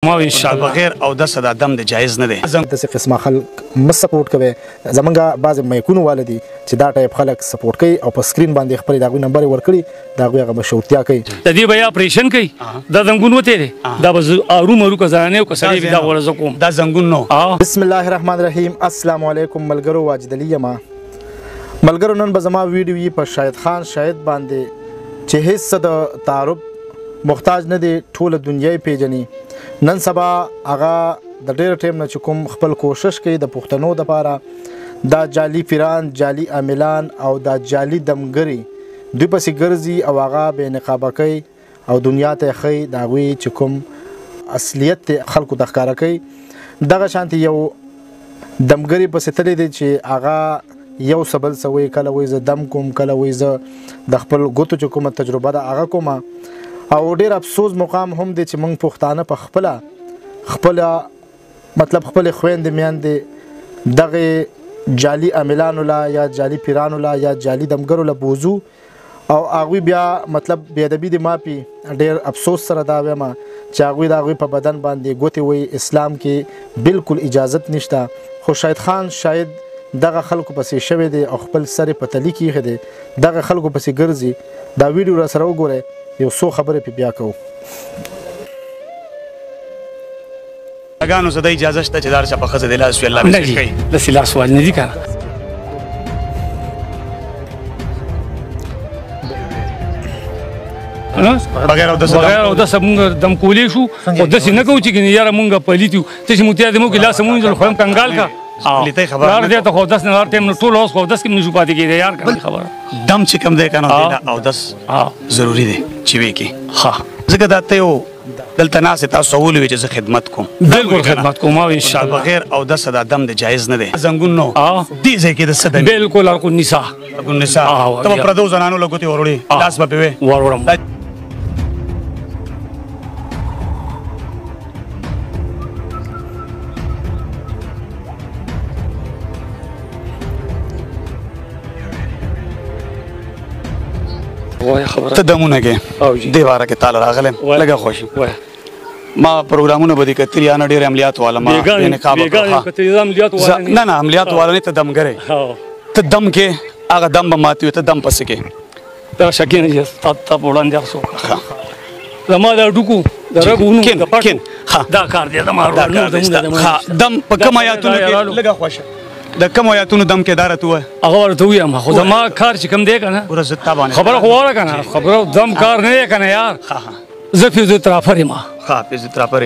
ما ان شاء الله بغیر او د صدا دم د جایز نه دی داسې قسمه خلک مس سپورټ کوي زمونږ بعضې مایکونه والا دي چې دا ټایپ خلک سپورټ کوي او په سکرین باندې خپلې د هغوی نمبر یې ورکړي د هغوی هغه مشهورتیا کوي د دې به یا اپریشن کوي دا زنګون وتې دی دا به ارومرو که زنانې او که سړی وي دا غوړه زه کوم دا زنګون نو بسم الله الرحمن الرحیم السلام علیکم ملګرو واجد علي یم ملګرو نن به زما ویډیو وي په شاهد خان شاهد باندې چې هیڅ څه د تعارف محتاج نه دی ټوله دنیا یې پیژني نن سبا هغه د ډېر ټایم نه چې کوم خپل کوشش کوي د پښتنو دپاره دا جعلي پیران جعلي عاملان او دا جعلي دمګري دوی پسې ګرځي او هغه بې نقابه کوي او دنیا ته یې ښیي د هغوی چې کوم اصلیت خلکو ته ښکاره کوي دغه شانتې یو دمګري پسې تللی دی چې هغه یو سبل سوی کله وایي زه دم کوم کله وایي زه د خپل ګوتو چې کومه تجربه ده هغه کومه او ډېر افسوس مقام هم دی چې موږ پښتانه په خپله مطلب خپلې خویندې میندې دغې جعلي عاملانو له یا جعلي پیرانو له یا جعلي دمګرو له بوځو او هغوی بیا مطلب بېادبي دې ماپي ډېر افسوس سره دا وایم چې هغوی د هغوی په بدن باندې ګوتې وایي اسلام کې بالکل اجازت نشته خو شاهد خان شاید دغه خلکو پسې شوی دی او خپل سر یې په تلي کې ایښی دی دغه خلکو پسې ګرځي دا ویډیو را سره وګورئ یو څو خبرې پې بیا کوو ګانو زه د اجازه شته چې دا هر چا په ښځه د لاس وي الله به ښه کوي داسې لاس وال نه دي که نه بغیر اودسه مونږ دم کولی شو خو داسې نه کوو چې ګنې یاره مونږ پلیت یو ته چې متیا دې مو کې لاس مونځل خو هم کنګال که یار دې ته خو اودس نه هر ټایم نو ټول اوس خو اودس کې نشو پاتې کېدی یار که خبره دم چې کوم دی که نه دی اودس ضروري دی چې وی کې ښه ځکه دا ته یو دلته ناستې تاسو وولي وي چې زه خدمت کوم بالکل خدمت کوم او انشاءالله بغیر اودس دا دم د جایز نه دی زنګون نو دې ځای کې د څه دم بالکل ارقو نساء ته به پردو زنانو له ګوتې وروړې لاس به پې وې وروړم ته دمونه کې دې باره کې تاله راغلی لږه خوښي ما پروګرامونه به دې کتلي یا نه ډېر عملیات والا ما نه نه عملیات والا نه ته دمګری ته دم کې هغه دم به ماتې وي ته دم پسې کې دا شکي نه چې تا په وړاندې هغه څوک زما دا ډوکو د رګونو د پټو دا کار دی زما دم په کوم آیاتونو کې لږه خوښه د کوم آیاتونو دم کې داره تو هغه ورته ویم خو زما کار چې کوم دی که نه خبره خو واوره که نه خبره دم کار نه دی که نه یار زه فیزیوتراپر یم فیزیوتراپر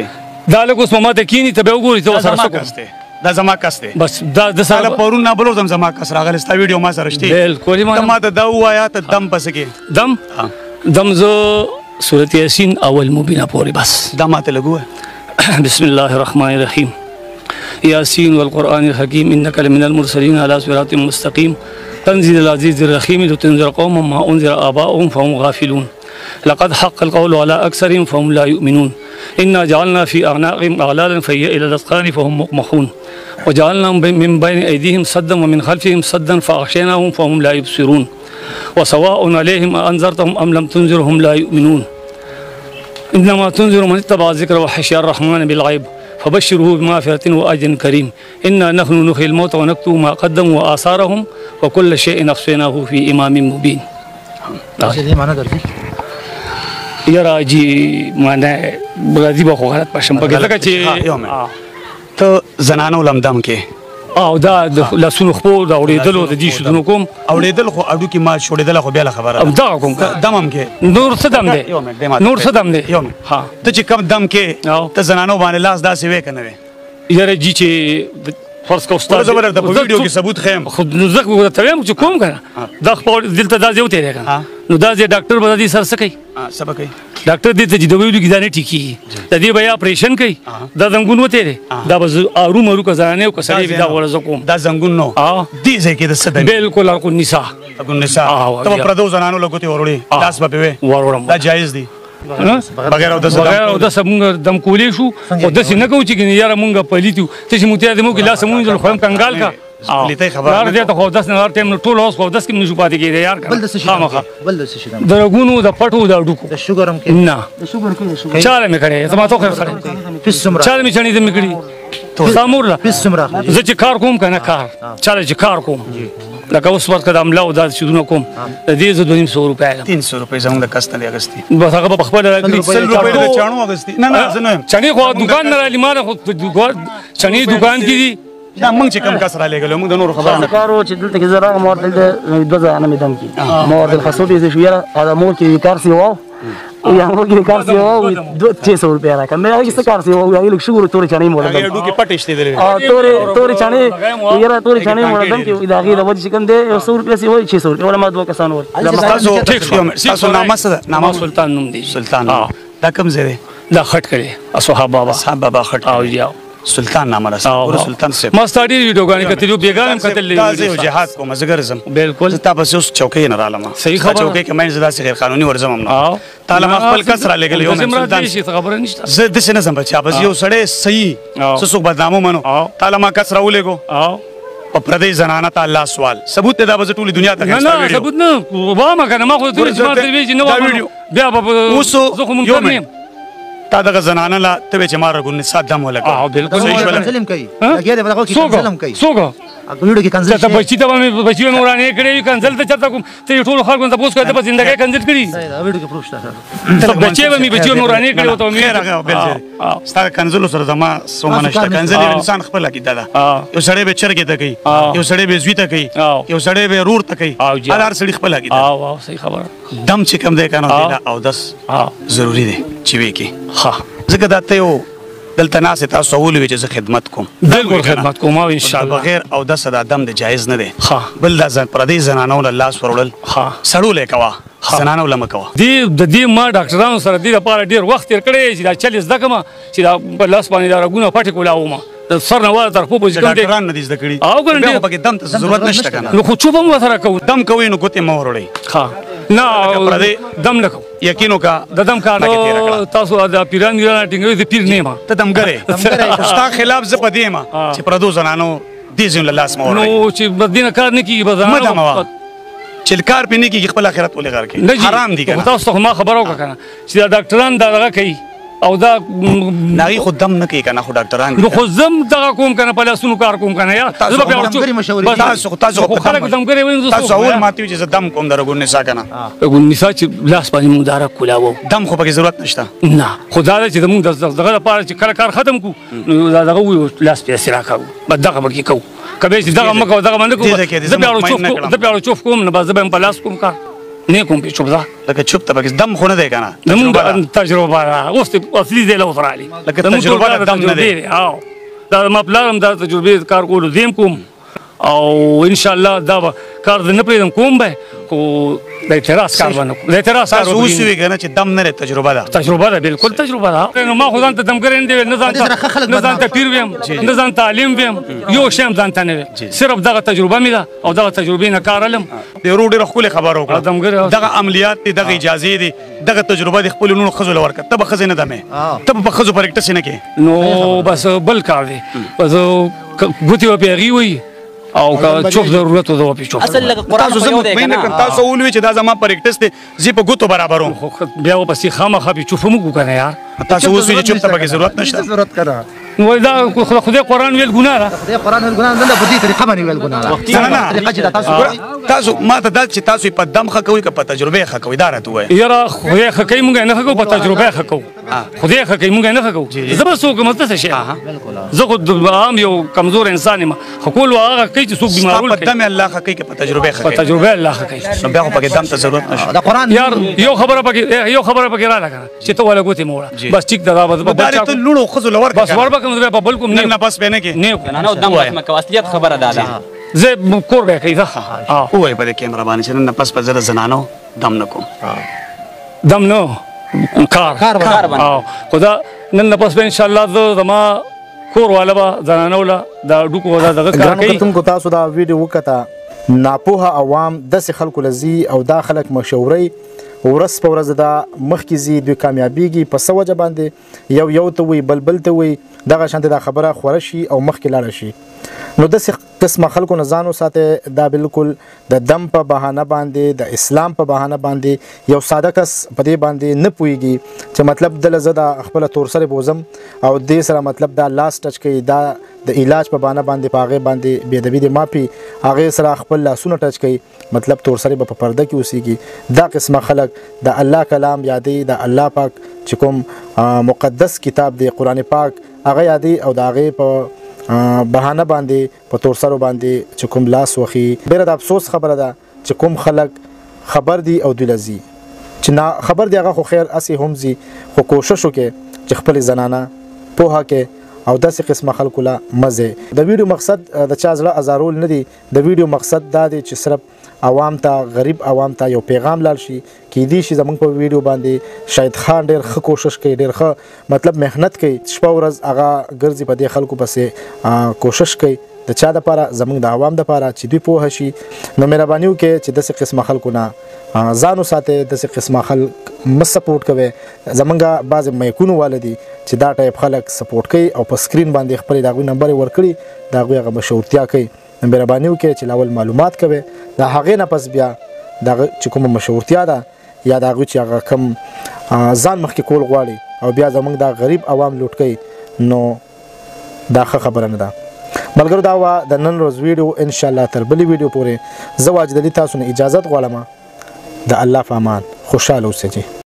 دا لږ اوس په ما ته کښېني ته بیا وګورې ته ورسره څه کوم دا زما کس دی بس دا د سره پرون نه بل زما کس راغلی ستا ویډیو ما سره شته بالکل ته ما ته دا ووایه ته دم پسې کې دم زه سورت یاسین اول مبینه پورې بس دا ما ته لږ ووایه بسم الله الرحمن الرحیم ياسين والقرآن الحكيم إنك لمن المرسلين على صراط مستقيم تنزيل العزيز الرحيم لتنذر قوما ما أنذر آباؤهم فهم غافلون لقد حق القول على أكثرهم فهم لا يؤمنون إنا جعلنا في أعناقهم أغلالا فهي إلى الأذقان فهم مقمحون وجعلنا من بين أيديهم سدا ومن خلفهم سدا فأغشيناهم فهم لا يبصرون وسواء عليهم أنذرتهم أم لم تنذرهم لا يؤمنون إنما تنذر من اتبع الذكر وخشي الرحمن بالغيب فبشره بمغفرة وأجر كريم إنا نحن نحيي الموتى ونكتب ما قدموا وآثارهم وكل شيء أحصيناه في إمام مبين. یاره جی معنی راځي به خو غلط پشم پکې ځکه چې ته زنانو لم دم کې او دا د لاسونو خپو د اورېدلو د دې شودونو کوم اورېدل خو اډوکې ما شوړېدله خو بیا له خبره او دغه کوم دم هم کې نور څه دم دی نور څه دم دی ته چې کم دم کې ته زنانو باندې لاس داسې وې که نه وې یاره جی چې فرض که استاد زه به درته په ویډیو کې ثبوت ښیم خو زه خو درته وایم چې کوم که نه دا خو دلته دا ځای وتېری که نه نو دا ځای ډاکټر به د دې سره څه کوي څه به کوي ډاکټر دې ته چې د ویلو کې دا نه ټیکېږي د دې به یا اپریشن کوي دا زنګون وتی دی دا به زه ارومرو که زنانې او که سړی وي دا غوړه زه کوم دا زنګون نو دې ځای کې د څه دی بالکل ارقو نساء ته به پردو زنانو له ګوتې وروړې لاس به پې وې وروړم دا جایز دی بغیر اودسه مونږ دم کولی شو خو داسې نه کوو چې ګنې یاره مونږ پلیت یو ته چې متیا دې مو کې لاس مونځل خو هم کنګال که لیته خبر یار دې ته خو داس نه ټیم نو ټول اوس خو داس کې نشو پاتې کېږي یار بل د څه شي بل د څه شي د رګونو د پټو د ډوکو د شوګر هم کې نه د شوګر کې چاله مې کړې زما ته خو کړې پیس سمرا چاله مې چني دې مې کړې سامور لا پیس سمرا زه چې کار کوم کنه کار چاله چې کار کوم لکه اوس وخت د عمله او د شودونه کوم د دې زه 200 روپیا 300 روپۍ زموږ د کس نه اغستې بس هغه په خپل راکړي 100 روپۍ د چانو اغستې نه زه نه چني خو دکان نه رالی ماره خو چني دکان کې دي دا موږ چې کم کس را لګلو موږ د نور خبره نه کارو چې دلته کې زرا مور دلته دوزه انا مدام کې مور د خصوصي ز شویره هذا مور کې کار سی واو یا مور کې کار سی واو 200 روپیا راکړه مې هغه څه کار سی واو یو شګور تورې چاني مور هغه ډو کې پټې شته دلې تورې چاني یاره تورې چاني مور دم کې دا غي د وځي کوم دی 100 روپیا سی وای 600 روپیا ولا ما دوه کسان ور تاسو نامه څه نامه سلطان نوم دی سلطان دا کوم ځای دی دا خټ کړي اصحاب بابا خټ او یاو سلطان نامه راځه سلطان صاحب ما ستاري ویډیو غانې کتلو بیګام کتل دا زه جهاد کوم زګر زم بالکل تا بس اوس چوکۍ نه رالم صحیح خبره چوکۍ کې مې زدا غیر قانوني ورزم نه تعالی ما خپل کس را لګل یو سلطان خبره نشته زه د څه نه زم بچا بس یو سړی صحیح څه بدنامو منو تعالی ما کس را ولېګو په پردې زنانه ته الله سوال ثبوت دا به ټولې دنیا ته نه نه ثبوت نه و ما کنه ما خو ټول جماعت دی چې نو بیا به زه خو مونږ نه تا دغه زنانه لا ته چې مار غون نسات دم ولګا بالکل کنسلم کوي لګیا دی بلغه کې کنسلم کوي سوګه ویډیو کې کنسل ته بچی ته مې بچی نورانه کړې کنسل ته چرته کوم ته ټول خلکو ته پوس کړه په ژوندۍ کنسل کړي دا ویډیو کې پروف شته ته بچی مې بچی نورانه کړې ته مې هغه بل ستاره کنسل سره زما سومانه شته کنسل انسان خپل کې دا یو سړی به چرګ ته کوي یو سړی به زوی ته کوي یو سړی به رور ته کوي هر سړی خپل کې دا واو صحیح خبره دم چې کم دی کنه او داس ضروری دی چې وی کې ها زګه دا ته یو دلته ناس تاسو ولوي چې زه خدمت کوم بالکل خدمت کوم او ان شاء الله بغیر او د صدا دم د جایز نه دی ها بل د ځان پردي زنانو له لاس ورول ها سړول کوا زنانو لمه کوا دی د دې ما ډاکټرانو سره د لپاره ډیر وخت تیر کړی چې دا 40 دغه چې دا په لاس باندې دا رګونه پټ کولاو ما د سر نه واره تر خو په ځکه ډاکټران نه دي زده کړي او ګرنټي په کې دم ته ضرورت نشته کنه نو خو چوب هم سره کو دم کوي نو ګوتې مو وروړي ها نه دم نه کو یقینو کا د دم کار تاسو د پیران میران ټینګوي د پیر نه ما ته دم غره استا خلاف ز پدې ما چې پردو زنانو دي زین الله اسمه نو چې بدینه کار نه کیږي بدانه چې کار پینې کې خپل آخرت ولې غار کې حرام دي کنه تاسو ما خبرو کنه چې دا ډاکټران دا دغه کوي او دا نغي خود دم نه کوي کنه خو ډاکټران نو خو زم دغه کوم کنه په لاسونو کار کوم کنه یا زه به دمګری مشورې تاسو خلک دمګری ویني تاسو اول ماتیو چې دم کوم درګون نسا کنه دغه نسا چې لاس باندې مدارک کولاو دم خو پکې ضرورت نشته نه خدا دې چې موږ دغه لپاره چې کله کار ختم کو نو دغه وي لاس پیسې راکاو بس دغه بکی کو کبه چې دغه مکو دغه باندې کو زه بیا چوف کوم نه زه به په لاس کوم کار نه کوم په چوب دا لکه چوب ته پکې دم خو نه دی کنه دم تجربه اوس اصلي دی له وفرالي لکه تجربه دم نه دی او دا ما پلان دا تجربه کار کول زم کوم او ان شاء الله دا کار نه پریدم کوم به خو د اعتراض کار باندې د اعتراض کار اوس وی کنه چې دم نه تجربه ده بالکل تجربه ده نو ما خو ځان ته دم ګرین دی نه ځان ته پیر ویم نه ځان تعلیم ویم یو شیم ځان ته نه صرف دغه تجربه مې ده او دغه تجربه نه کار علم د روډ خپل خبرو کړه دغه عملیات دي دغه اجازه دي دغه تجربه د خپل نونو خزل ورکړه ته به خزینه دمه ته به خزو پرکټ سینه کې نو بس بل کار دی بس ګوتی و پیغي وي او که چوف ضرورت و دو پیچو اصل لکه قرآن تاسو زموږ مینه کړ تاسو اولوي چې دا زما پریکټس دی زی په ګوتو برابرو بیا و پسې خامخا به چوف مو کنه یار تاسو اوس چې چوپ ته پکې ضرورت نشته ضرورت کړه نو دا خدای قرآن ویل ګناه ده خدای قرآن ویل ګناه نه په دې طریقه باندې ویل ګناه ده طریقه چې تاسو ما ته دا چې تاسو په دم خ کوي که په تجربه خ کوي دا راته وای یاره خدای خ کوي مونږ نه خو په تجربه خ کوو خدای خ کوي مونږ نه خ کوو زبر سو کوم څه شي زه خو عام یو کمزور انسان ما خو کول هغه کوي چې څوک بیمارول په دم الله خ کوي که په تجربه خ کوي په تجربه الله خ کوي نو بیا په دم ته ضرورت نشته دا قرآن یار یو خبره پکې را لګا چې ته ولا ګوتې موړه بس ټیک دا بچا ته لونو خزو لور بس ور بکم په بل کوم نه بس بنه کې نه نه دم مکه اصلیت خبره ده زه کور به کوي وای په کیمرا باندې چې نه پس په زړه زنانو دم نکوم دم نو کار باندې خدا نن پس به ان شاء الله زما کور والا به زنانو لا دا ډوکو دا دغه کار کوي کوم کو تاسو دا ویډیو وکړه ناپوهه عوام د خلکو لذي او دا خلک مشوري ورس په ورځ دا مخکې زی دوی کامیابیږي په سوجه باندې یو ته وي بلبل ته وي دغه شانته دا خبره خوره شي او مخکې لاړ شي نو د قسمه خلکو نه ځان وساتئ. دا بالکل د دم په بهانه باندې د اسلام په بهانه باندې یو ساده کس په دې باندې نه پوهېږي چې مطلب دله زه د خپله تورسرې بوزم او دې سره مطلب دا لاس ټچ کوي، دا د علاج په بهانه باندې په هغې باندې بېادبي دې مافي، هغې سره خپل لاسونه ټچ کوي، مطلب تورسرې به په پرده کې اوسېږي. دا قسمه خلک د الله کلام یادوي، د الله پاک چې کوم مقدس کتاب دی قرآن پاک هغه یادوي او د هغې په بهانه باندې په تورسرو باندې چې کوم لاس وخي. ډېره د افسوس خبره ده چې کوم خلک خبر دي او دوی له ځي، چې نا خبر دی هغه خو خیر هسې هم ځي، خو کوشش وکړي چې خپلې زنانه پوهه کړي او داسې قسمه خلکو له مزه. د ویډیو مقصد د چا زړه ازارول نه دی، د ویډیو مقصد دا دی چې صرف عوام ته غریب عوام ته یو پیغام لاړ شي. کیدای شي زمونږ په ویډیو باندې شاهد خان ډېر ښه کوشش کوي، ډېر ښه مطلب محنت کوي، شپه ورځ هغه ګرځي په دې خلکو پسې کوشش کوي د چا دپاره زمونږ د عوام دپاره چې دوی پوهه شي. نو مهرباني وکړئ چې داسې قسمه خلکو نه ځان وساتئ، داسې قسمه خلک مه سپورټ کوئ. زمونږ بعضې میکونو والا دي چې دا ټایپ خلک سپورټ کوي او په سکرین باندې خپلې د هغوی نمبر یې ورکړي، د هغوی هغه مشهورتیا کوي. مهرباني وکړئ چې لاول معلومات کوئ، د هغې نه پس بیا د هغه چې کومه مشهورتیا ده یا د هغوی چې هغه کم ځان مخکې کول غواړي او بیا زمونږ دا غریب عوام لوټ کوي، نو دا ښه خبره نه ده. ملګرو دا وه د نن ورځ ویډیو. انشاءالله تر بلې ویډیو پورې زه واجد علي تاسو نه اجازت غواړم. د الله په امان خوشحاله اوسئ.